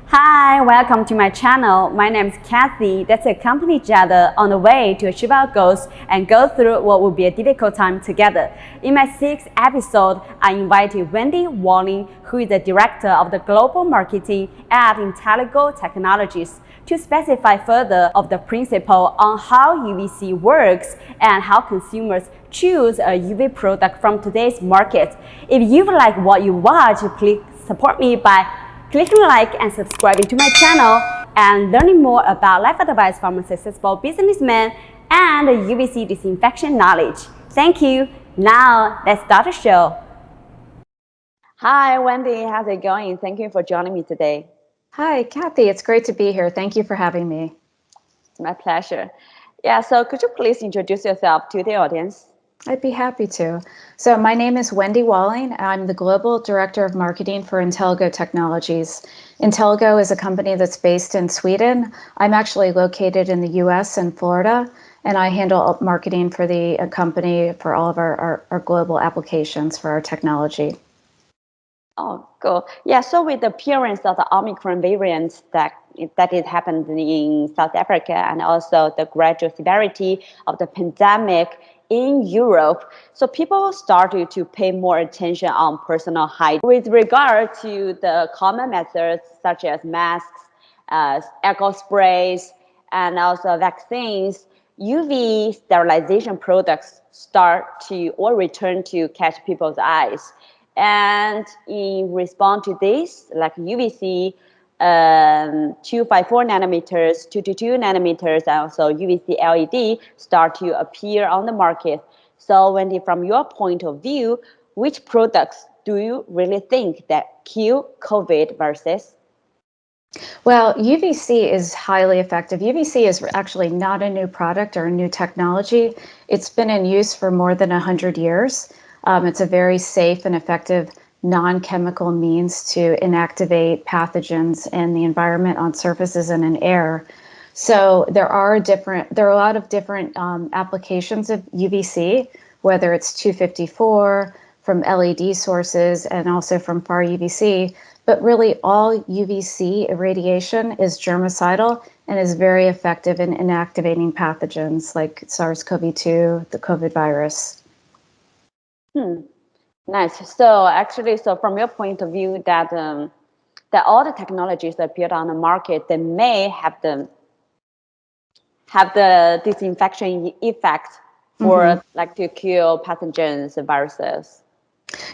Hi, welcome to my channel. My name is Kathy. Let's accompany each other on the way to achieve our goals and go through what will be a difficult time together. In my 6th episode, I invited Wendy Walling, who is the Director of the Global Marketing at Intellego Technologies, to specify further of the principle on how UVC works and how consumers choose a UV product from today's market. If you like what you watch, please support me by clicking like and subscribing to my channel and learning more about life advice from a successful businessman and UVC disinfection knowledge. Thank you. Now let's start the show. Hi, Wendy. How's it going? Thank you for joining me today. Hi, Kathy. It's great to be here. Thank you for having me. It's my pleasure. Yeah, so could you please introduce yourself to the audience? I'd be happy to. So my name is Wendy Walling. I'm the Global Director of Marketing for Intellego Technologies. Intellego is a company that's based in Sweden. I'm actually located in the US and Florida, and I handle marketing for the company for all of our global applications for our technology. Oh, cool. Yeah, so with the appearance of the Omicron variant that it happened in South Africa and also the gradual severity of the pandemic in Europe, so people started to pay more attention on personal hygiene. With regard to the common methods such as masks, alcohol sprays, and also vaccines, UV sterilization products start to or return to catch people's eyes. And in response to this, like UVC, 254 nanometers, 222 nanometers, and also UVC LED start to appear on the market. So Wendy, from your point of view, which products do you really think that kill COVID versus? Well, UVC is highly effective. UVC is actually not a new product or a new technology. It's been in use for more than 100 years. It's a very safe and effective non-chemical means to inactivate pathogens in the environment, on surfaces, and in air. So there are a lot of different applications of UVC, whether it's 254 from LED sources and also from far UVC. But really, all UVC irradiation is germicidal and is very effective in inactivating pathogens like SARS-CoV-2, the COVID virus. Nice. So actually, so from your point of view, that all the technologies that appeared on the market, they may have the disinfection effect for like to kill pathogens, viruses.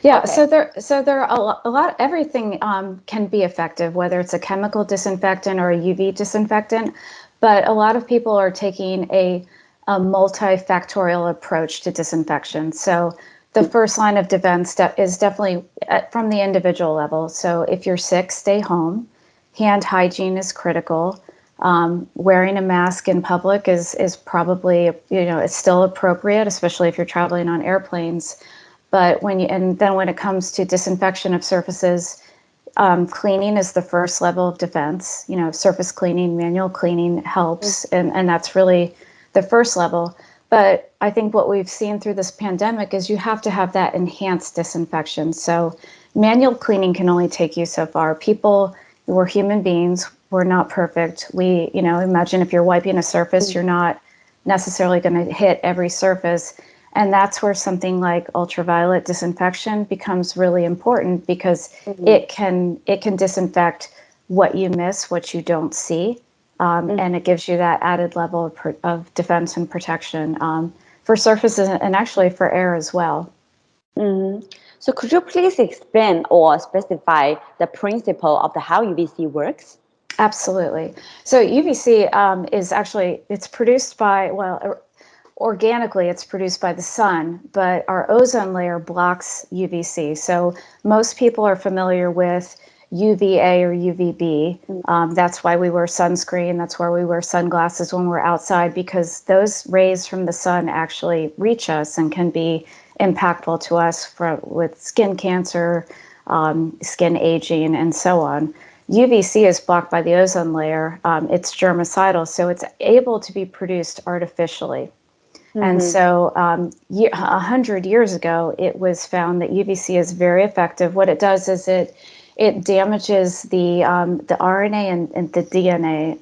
Yeah, Okay. so there are a lot. Everything can be effective, whether it's a chemical disinfectant or a UV disinfectant. But a lot of people are taking a multifactorial approach to disinfection. So the first line of defense is definitely from the individual level. So if you're sick, stay home. Hand hygiene is critical. Wearing a mask in public is probably, it's still appropriate, especially if you're traveling on airplanes. But when it comes to disinfection of surfaces, cleaning is the first level of defense. Surface cleaning, manual cleaning helps, and that's really the first level. But I think what we've seen through this pandemic is you have to have that enhanced disinfection. So manual cleaning can only take you so far. We're human beings. We're not perfect. Imagine if you're wiping a surface, you're not necessarily going to hit every surface. And that's where something like ultraviolet disinfection becomes really important because it can disinfect what you miss, what you don't see. And it gives you that added level of defense and protection for surfaces and actually for air as well. So could you please explain or specify the principle of how UVC works? Absolutely. So UVC is actually, it's produced by, organically it's produced by the sun, but our ozone layer blocks UVC. So most people are familiar with UVA or UVB. That's why we wear sunscreen. That's why we wear sunglasses when we're outside, because those rays from the sun actually reach us and can be impactful to us with skin cancer, skin aging, and so on. UVC is blocked by the ozone layer. It's germicidal, so it's able to be produced artificially. And so 100 years ago, it was found that UVC is very effective. What it does is it it damages the RNA and the DNA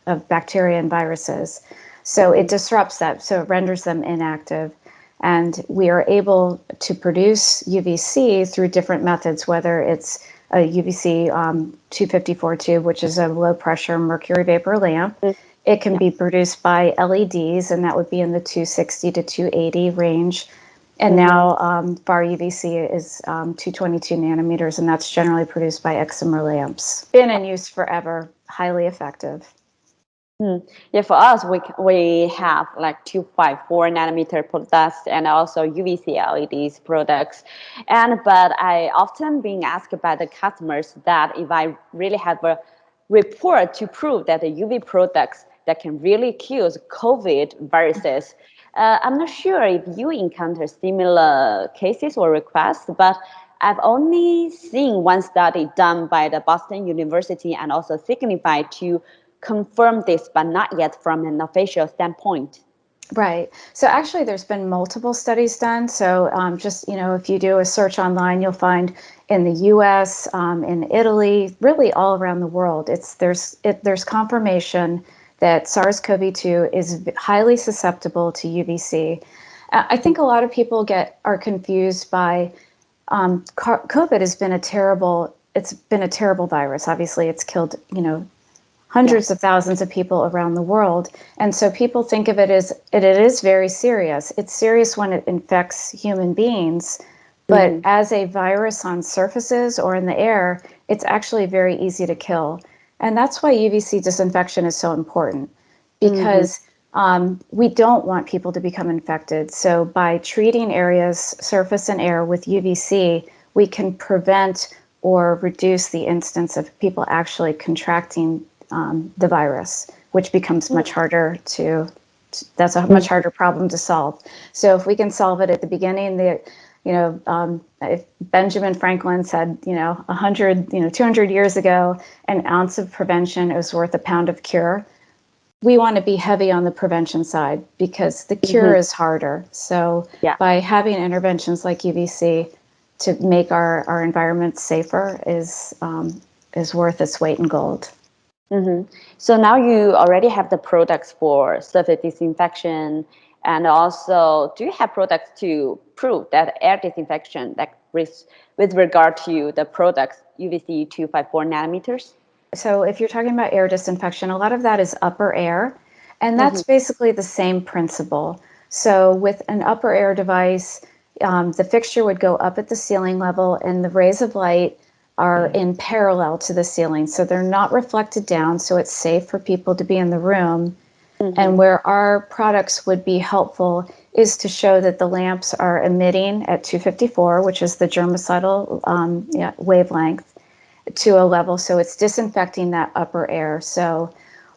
of bacteria and viruses. So it disrupts that, so it renders them inactive. And we are able to produce UVC through different methods, whether it's a UVC 254 tube, which is a low pressure mercury vapor lamp. It can be produced by LEDs, and that would be in the 260 to 280 range. And now far UVC is 222 nanometers, and that's generally produced by excimer lamps. Been in use forever, highly effective. Yeah, for us, we have like 254 nanometer products and also UVC LEDs products. But I often being asked by the customers that if I really have a report to prove that the UV products that can really kill COVID viruses, I'm not sure if you encounter similar cases or requests, but I've only seen one study done by the Boston University and also Signify to confirm this, but not yet from an official standpoint. Right. So actually, there's been multiple studies done. So just, if you do a search online, you'll find in the U.S., in Italy, really all around the world, there's confirmation that SARS-CoV-2 is highly susceptible to UVC. I think a lot of people are confused by COVID has been a terrible virus. Obviously, it's killed, hundreds of thousands of people around the world. And so people think of it as it is very serious. It's serious when it infects human beings, but as a virus on surfaces or in the air, it's actually very easy to kill. And that's why UVC disinfection is so important, because we don't want people to become infected. So by treating areas, surface and air, with UVC, we can prevent or reduce the instance of people actually contracting the virus, which becomes much harder that's a much harder problem to solve. So if we can solve it at the beginning, if Benjamin Franklin said, 200 years ago, an ounce of prevention is worth a pound of cure. We want to be heavy on the prevention side because the cure is harder. So by having interventions like UVC to make our environment safer is worth its weight in gold. So now you already have the products for surface disinfection, and also do you have products to prove that air disinfection, like with regard to the products UVC 254 nanometers? So if you're talking about air disinfection, a lot of that is upper air, and that's basically the same principle. So with an upper air device, the fixture would go up at the ceiling level, and the rays of light are in parallel to the ceiling. So they're not reflected down, so it's safe for people to be in the room. And where our products would be helpful is to show that the lamps are emitting at 254, which is the germicidal wavelength, to a level so it's disinfecting that upper air. So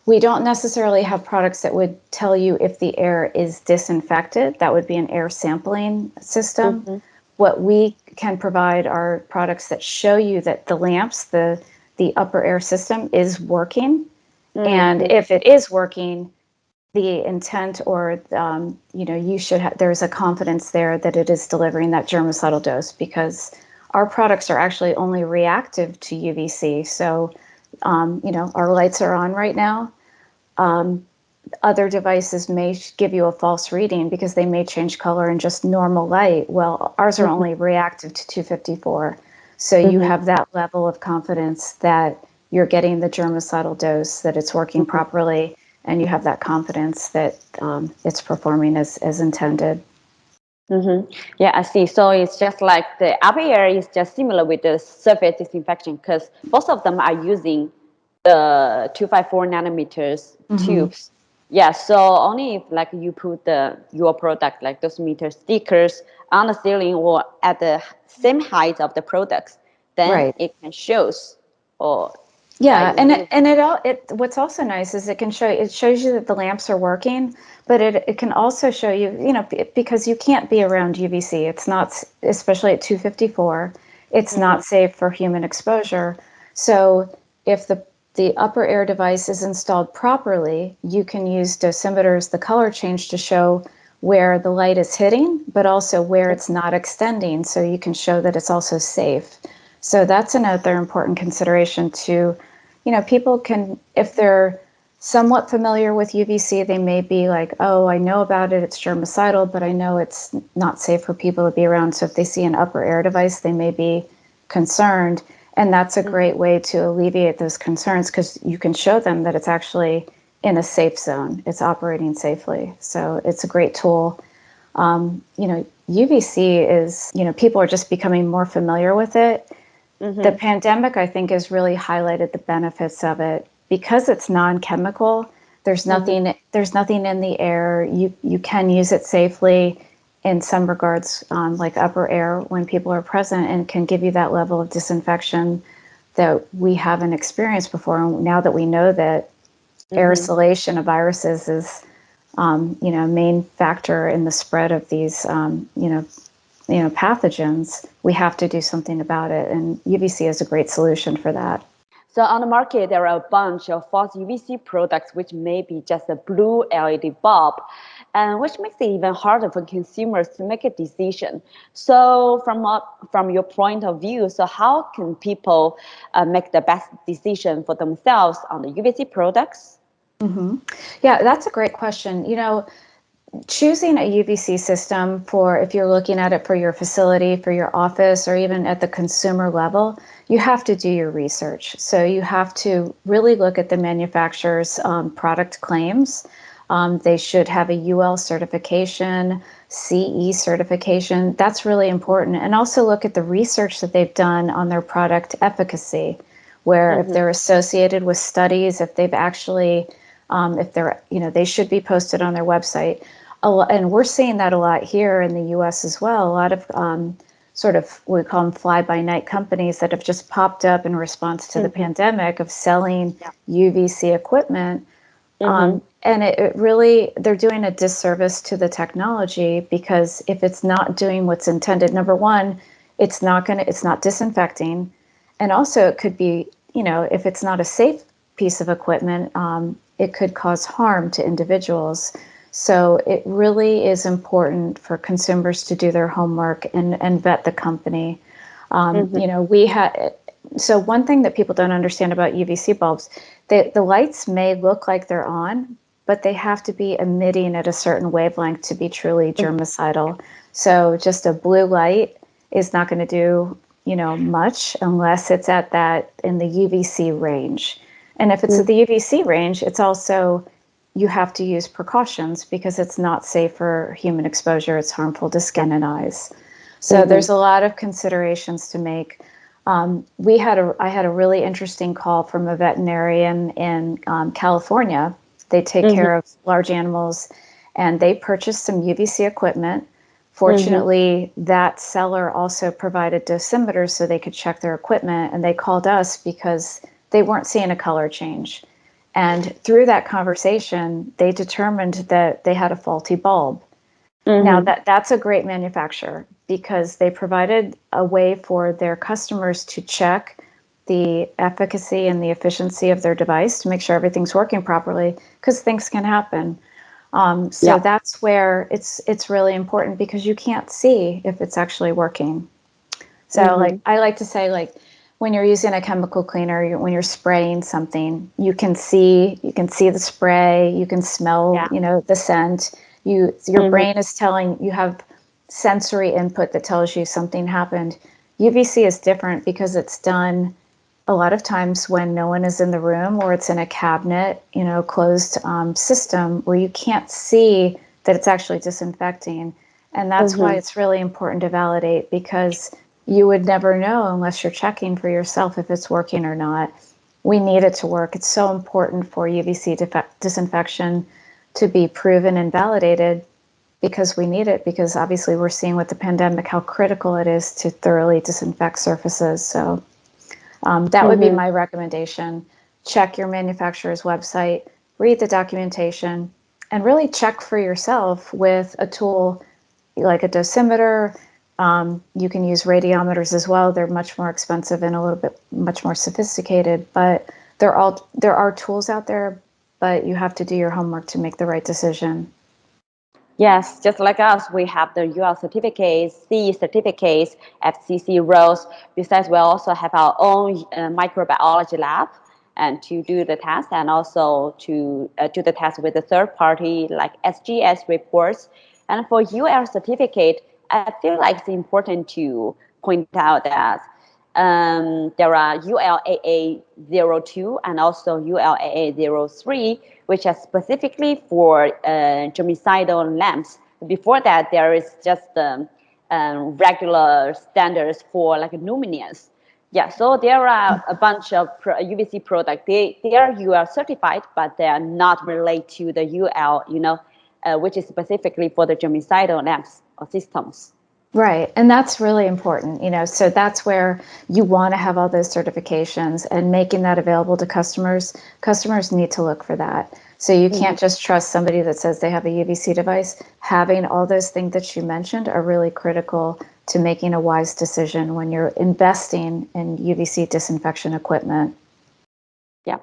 we don't necessarily have products that would tell you if the air is disinfected. That would be an air sampling system. What we can provide are products that show you that the lamps, the upper air system, is working. And if it is working, the intent or you should have, there's a confidence there that it is delivering that germicidal dose, because our products are actually only reactive to UVC. So our lights are on right now. Other devices may give you a false reading because they may change color in just normal light. Well, ours are only reactive to 254. So you have that level of confidence that you're getting the germicidal dose, that it's working properly, and you have that confidence that it's performing as intended. Yeah, I see. So it's just like the upper air is just similar with the surface disinfection, because both of them are using the 254 nanometers tubes. Yeah, so only if like you put your product, like those meter stickers, on the ceiling or at the same height of the products, then it can shows. What's also nice is it shows you that the lamps are working, but it can also show you, because you can't be around UVC. It's not, especially at 254, it's not safe for human exposure. So if the upper air device is installed properly, you can use dosimeters, the color change, to show where the light is hitting, but also where it's not extending, so you can show that it's also safe. So that's another important consideration to, people can, if they're somewhat familiar with UVC, they may be like, oh, I know about it, it's germicidal, but I know it's not safe for people to be around. So if they see an upper air device, they may be concerned. And that's a great way to alleviate those concerns, because you can show them that it's actually in a safe zone, it's operating safely. So it's a great tool. UVC is, people are just becoming more familiar with it. The pandemic, I think, has really highlighted the benefits of it because it's non-chemical. There's nothing in the air. You can use it safely in some regards, like upper air when people are present, and can give you that level of disinfection that we haven't experienced before. And now that we know that aerosolation of viruses is, a main factor in the spread of these, pathogens, we have to do something about it. And UVC is a great solution for that. So on the market, there are a bunch of false UVC products, which may be just a blue LED bulb, and which makes it even harder for consumers to make a decision. So from your point of view, so how can people make the best decision for themselves on the UVC products? Yeah, that's a great question. Choosing a UVC system for, if you're looking at it for your facility, for your office, or even at the consumer level, you have to do your research. So you have to really look at the manufacturer's product claims. They should have a UL certification, CE certification. That's really important. And also look at the research that they've done on their product efficacy, where if they're associated with studies, if they've actually, if they're, they should be posted on their website. And we're seeing that a lot here in the US as well. A lot of sort of, we call them fly-by-night companies that have just popped up in response to the pandemic of selling UVC equipment. And it really, they're doing a disservice to the technology, because if it's not doing what's intended, number one, it's not disinfecting. And also it could be, if it's not a safe piece of equipment, it could cause harm to individuals. So it really is important for consumers to do their homework and vet the company. So one thing that people don't understand about UVC bulbs, the lights may look like they're on, but they have to be emitting at a certain wavelength to be truly germicidal. So just a blue light is not going to do, much unless it's at that in the UVC range. And if it's at the UVC range, it's also, you have to use precautions because it's not safe for human exposure. It's harmful to skin and eyes. So there's a lot of considerations to make. I had a really interesting call from a veterinarian in California. They take care of large animals, and they purchased some UVC equipment. Fortunately, that seller also provided dosimeters so they could check their equipment, and they called us because they weren't seeing a color change. And through that conversation, they determined that they had a faulty bulb. Now that's a great manufacturer, because they provided a way for their customers to check the efficacy and the efficiency of their device to make sure everything's working properly, because things can happen. That's where it's really important, because you can't see if it's actually working. So like I like to say, like, when you're using a chemical cleaner, when you're spraying something, you can see the spray, you can smell, the scent. Your brain is telling you, have sensory input that tells you something happened. UVC is different because it's done a lot of times when no one is in the room, or it's in a cabinet, closed system where you can't see that it's actually disinfecting. And that's why it's really important to validate, because you would never know unless you're checking for yourself if it's working or not. We need it to work. It's so important for UVC disinfection to be proven and validated, because we need it, because obviously we're seeing with the pandemic how critical it is to thoroughly disinfect surfaces. So that would be my recommendation. Check your manufacturer's website, read the documentation, and really check for yourself with a tool like a dosimeter. You can use radiometers as well. They're much more expensive and a little bit much more sophisticated, but there are tools out there, but you have to do your homework to make the right decision. Yes, just like us, we have the UL certificates, CE certificates, FCC roles. Besides, we also have our own microbiology lab and to do the test, and also to do the test with the third party like SGS reports. And for UL certificate, I feel like it's important to point out that there are ULAA02 and also ULAA03, which are specifically for germicidal lamps. Before that, there is just regular standards for like luminance. Yeah, so there are a bunch of UVC products. They are UL certified, but they are not related to the UL, which is specifically for the germicidal lamps or systems. Right. And that's really important, so that's where you want to have all those certifications and making that available to customers. Customers need to look for that. So you can't just trust somebody that says they have a UVC device. Having all those things that you mentioned are really critical to making a wise decision when you're investing in UVC disinfection equipment. Yeah.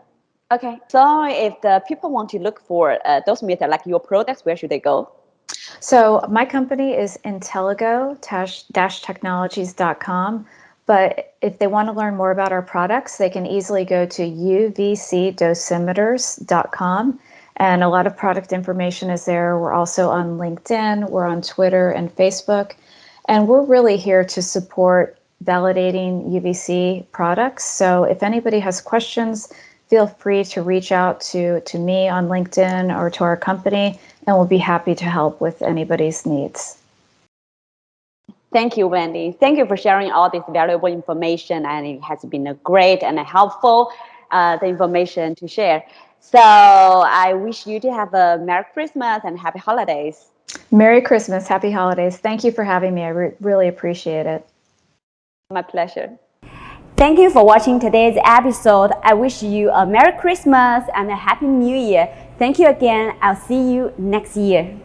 Okay. So if the people want to look for those methods, like your products, where should they go? So my company is Intellego-Technologies.com. But if they want to learn more about our products, they can easily go to UVCdosimeters.com. And a lot of product information is there. We're also on LinkedIn, we're on Twitter and Facebook. And we're really here to support validating UVC products. So if anybody has questions, feel free to reach out to me on LinkedIn or to our company, and we'll be happy to help with anybody's needs. Thank you, Wendy. Thank you for sharing all this valuable information, and it has been a great and a helpful the information to share. So I wish you to have a Merry Christmas and Happy Holidays. Merry Christmas, Happy Holidays. Thank you for having me. I really appreciate it. My pleasure. Thank you for watching today's episode. I wish you a Merry Christmas and a Happy New Year. Thank you again. I'll see you next year.